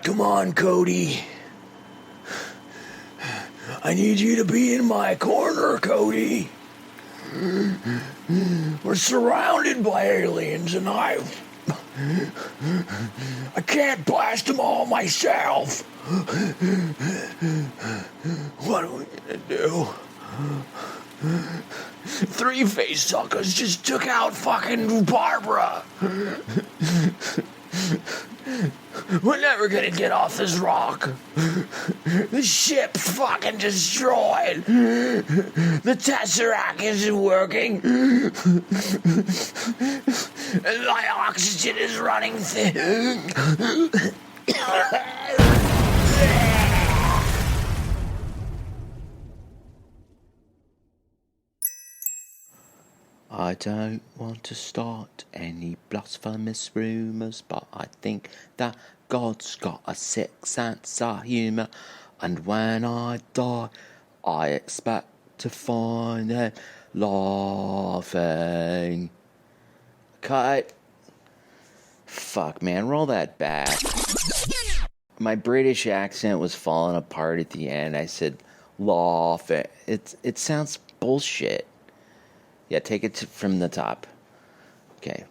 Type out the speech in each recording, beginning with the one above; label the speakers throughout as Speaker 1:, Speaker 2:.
Speaker 1: Come on, Cody. I need you to be in my corner, Cody. We're surrounded by aliens and I can't blast them all myself. What are we gonna do? Three face suckers just took out fucking Barbara. We're never gonna get off this rock. The ship's fucking destroyed. The Tesseract isn't working. And my oxygen is running thin.
Speaker 2: I don't want to start any blasphemous rumours, but I think that God's got a sixth sense of humour, and when I die, I expect to find him laughing. Cut. Fuck, man, roll that back. My British accent was falling apart at the end. I said laughing. It sounds bullshit. Yeah, take it from the top. Okay.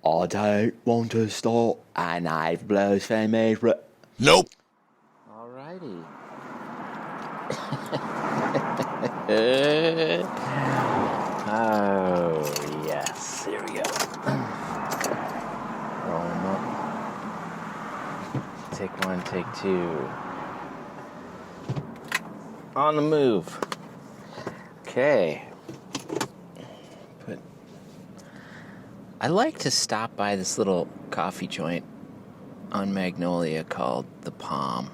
Speaker 2: I don't want to start a knife blasphemy.
Speaker 3: Nope.
Speaker 2: Alrighty. Oh, yes. Here we go. Roll them up. Take one, take two. On the move. Okay. I like to stop by this little coffee joint on Magnolia called The Palm.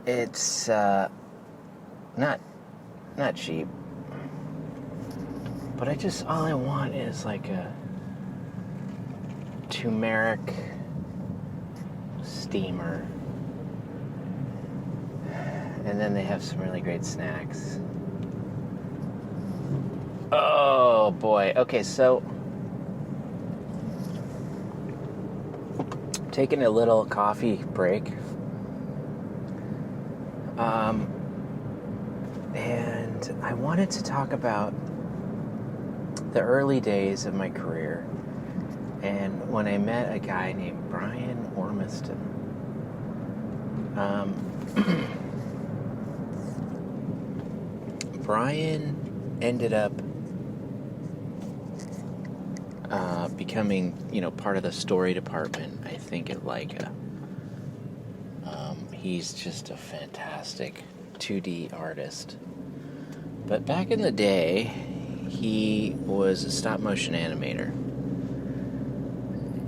Speaker 2: It's not cheap, but all I want is like a turmeric steamer, and then they have some really great snacks. Oh boy. Okay, so taking a little coffee break. And I wanted to talk about the early days of my career and when I met a guy named Brian Ormiston. Brian ended up becoming, part of the story department, I think, at Leica. He's just a fantastic 2D artist. But back in the day, he was a stop-motion animator.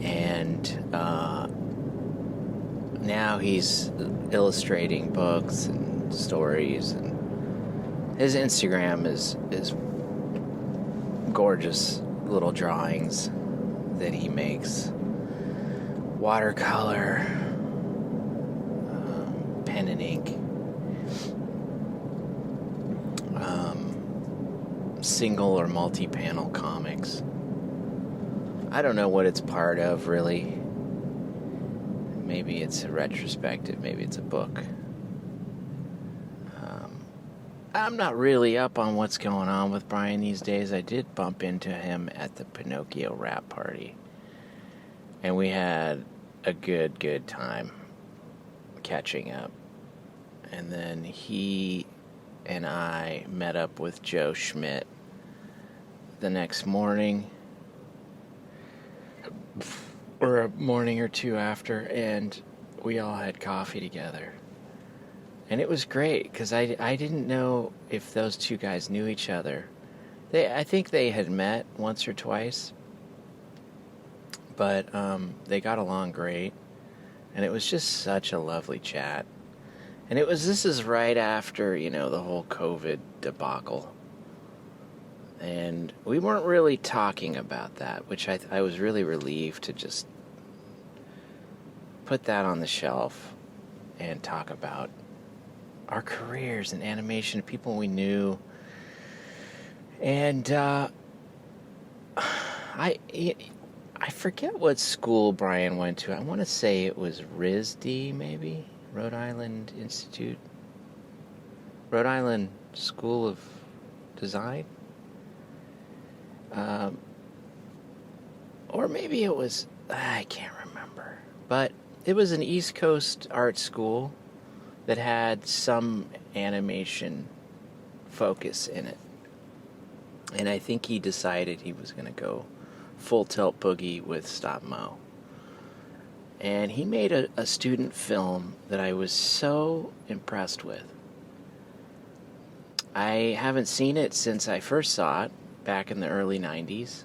Speaker 2: And now he's illustrating books and stories, and his Instagram is gorgeous little drawings that he makes. Watercolor, pen and ink, single or multi-panel comics. I don't know what it's part of, really. Maybe it's a retrospective, maybe it's a book. I'm not really up on what's going on with Brian these days. I did bump into him at the Pinocchio rap party, and we had a good time catching up. And then he and I met up with Joe Schmidt the next morning, or a morning or two after, and we all had coffee together. And it was great, because I didn't know if those two guys knew each other. I think they had met once or twice, but they got along great, and it was just such a lovely chat. And this is right after, the whole COVID debacle. And we weren't really talking about that, which I was really relieved to just put that on the shelf and talk about our careers in animation, people we knew. And I I forget what school Brian went to. I want to say it was RISD, maybe? Rhode Island Institute. Rhode Island School of Design? Or maybe it was, I can't remember. But it was an East Coast art school that had some animation focus in it. And I think he decided he was going to go full tilt boogie with stop mo. And he made a student film that I was so impressed with. I haven't seen it since I first saw it back in the early 90s.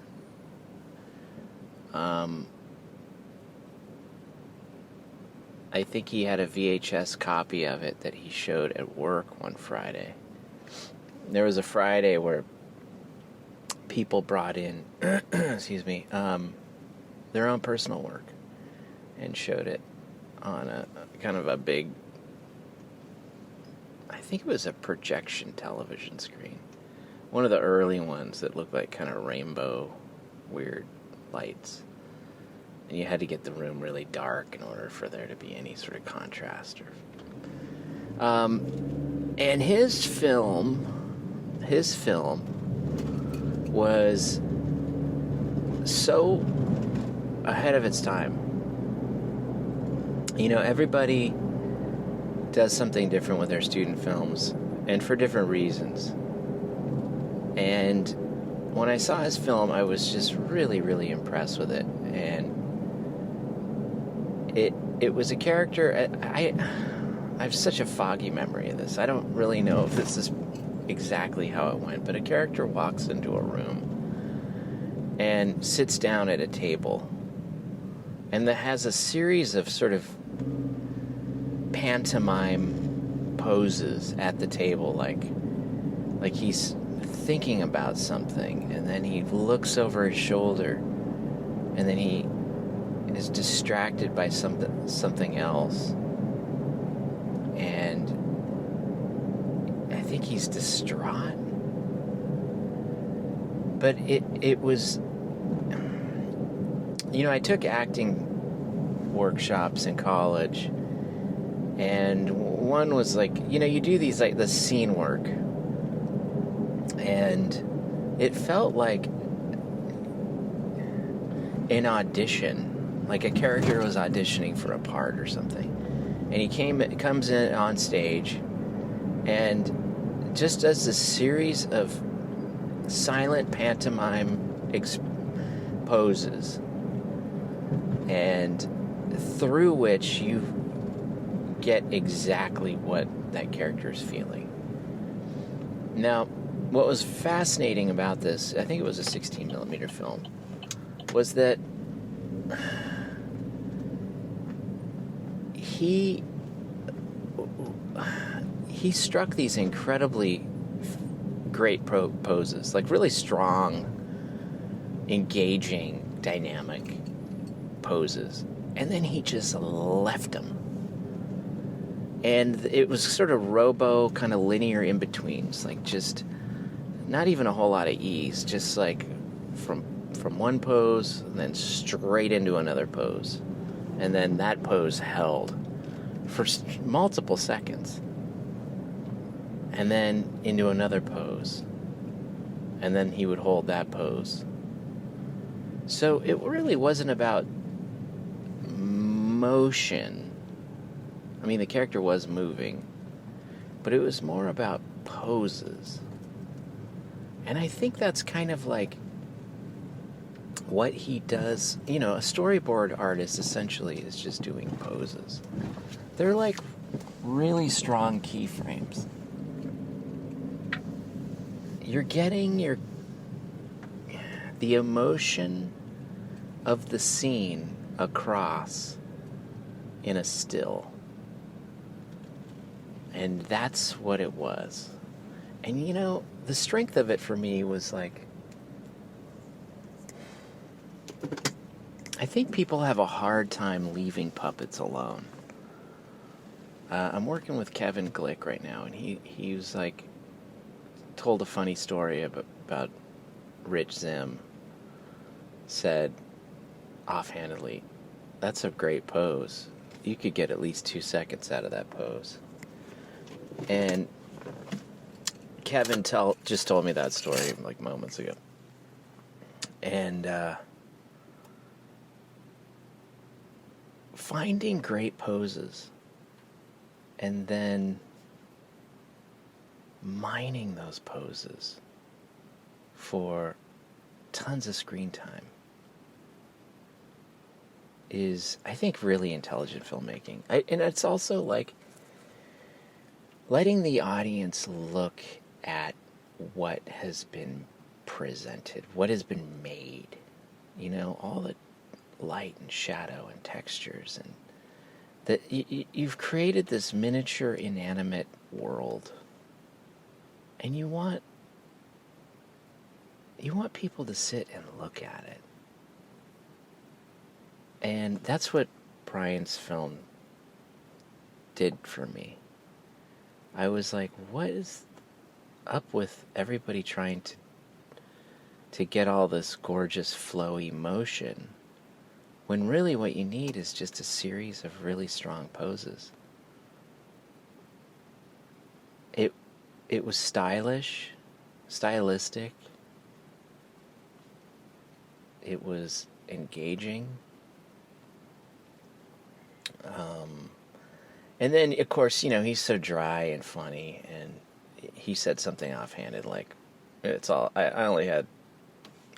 Speaker 2: I think he had a VHS copy of it that he showed at work one Friday. There was a Friday where people brought in, excuse me, their own personal work and showed it on a kind of a big, I think it was a projection television screen. One of the early ones that looked like kind of rainbow, weird lights. And you had to get the room really dark in order for there to be any sort of contrast. And his film was so ahead of its time. You know, everybody does something different with their student films, and for different reasons. And when I saw his film, I was just really, really impressed with it. And it was a character. I have such a foggy memory of this. I don't really know if this is exactly how it went, but a character walks into a room and sits down at a table, and that has a series of sort of pantomime poses at the table, like he's thinking about something, and then he looks over his shoulder, and then he is distracted by something else, and I think he's distraught. But it was, you know, I took acting workshops in college, and one was like, you know, you do these like the scene work, and it felt like an audition, like a character was auditioning for a part or something. And he comes in on stage and just does this series of silent pantomime poses, and through which you get exactly what that character is feeling. Now, what was fascinating about this, I think it was a 16 millimeter film, was that he struck these incredibly great poses, like really strong, engaging, dynamic poses, and then he just left them. And it was sort of robo, kind of linear in-betweens, like just not even a whole lot of ease, just like from one pose, and then straight into another pose. And then that pose held for multiple seconds. And then into another pose. And then he would hold that pose. So it really wasn't about motion. I mean, the character was moving, but it was more about poses. And I think that's kind of like what he does. You know, a storyboard artist essentially is just doing poses. They're like really strong keyframes. You're getting the emotion of the scene across in a still. And that's what it was. And you know, the strength of it for me was like, I think people have a hard time leaving puppets alone. I'm working with Kevin Glick right now, and he was like, told a funny story about Rich Zim. Said, offhandedly, that's a great pose. You could get at least 2 seconds out of that pose. And Kevin just told me that story like moments ago. And finding great poses and then mining those poses for tons of screen time is, I think, really intelligent filmmaking. And it's also like letting the audience look at what has been presented, what has been made, you know, all the light and shadow and textures, and that you've created this miniature inanimate world, and you want people to sit and look at it. And that's what Brian's film did for me. I was like, what is up with everybody trying to get all this gorgeous flowy motion, when really what you need is just a series of really strong poses. It was stylistic. It was engaging. And then, of course, you know, he's so dry and funny, and he said something offhanded like, "It's all I only had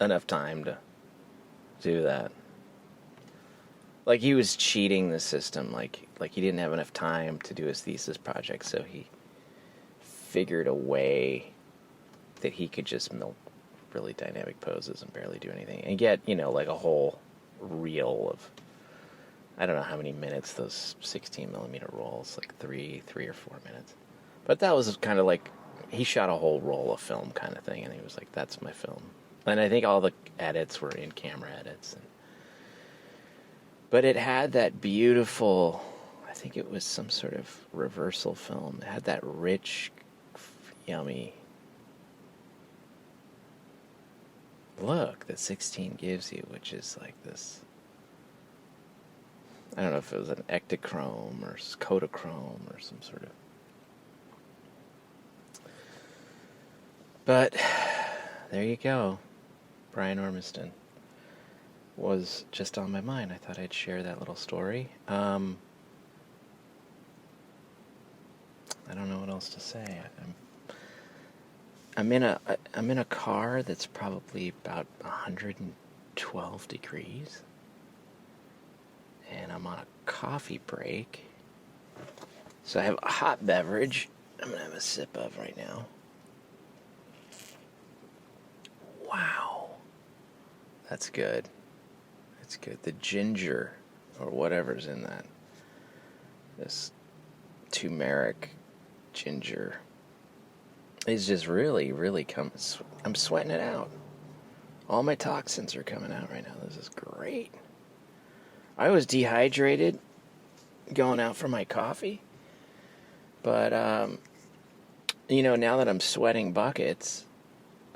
Speaker 2: enough time to do that." Like he was cheating the system, like he didn't have enough time to do his thesis project, so he figured a way that he could just milk really dynamic poses and barely do anything, and get, you know, like a whole reel of, I don't know how many minutes those 16 millimeter rolls, like three or 4 minutes. But that was kind of like, he shot a whole roll of film kind of thing, and he was like, that's my film. And I think all the edits were in-camera edits. But it had that beautiful, I think it was some sort of reversal film. It had that rich, yummy look that 16 gives you, which is like this, I don't know if it was an ectochrome or Kodachrome or some sort of. But there you go. Brian Ormiston was just on my mind. I thought I'd share that little story. I don't know what else to say. I'm in a car that's probably about 112 degrees. And I'm on a coffee break. So I have a hot beverage I'm going to have a sip of right now. Wow. That's good. That's good. The ginger, or whatever's in that. This turmeric ginger is just really, really coming. I'm sweating it out. All my toxins are coming out right now. This is great. I was dehydrated going out for my coffee. But, you know, now that I'm sweating buckets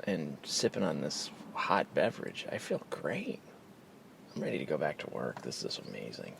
Speaker 2: and sipping on this hot beverage, I feel great. I'm ready to go back to work. This is amazing.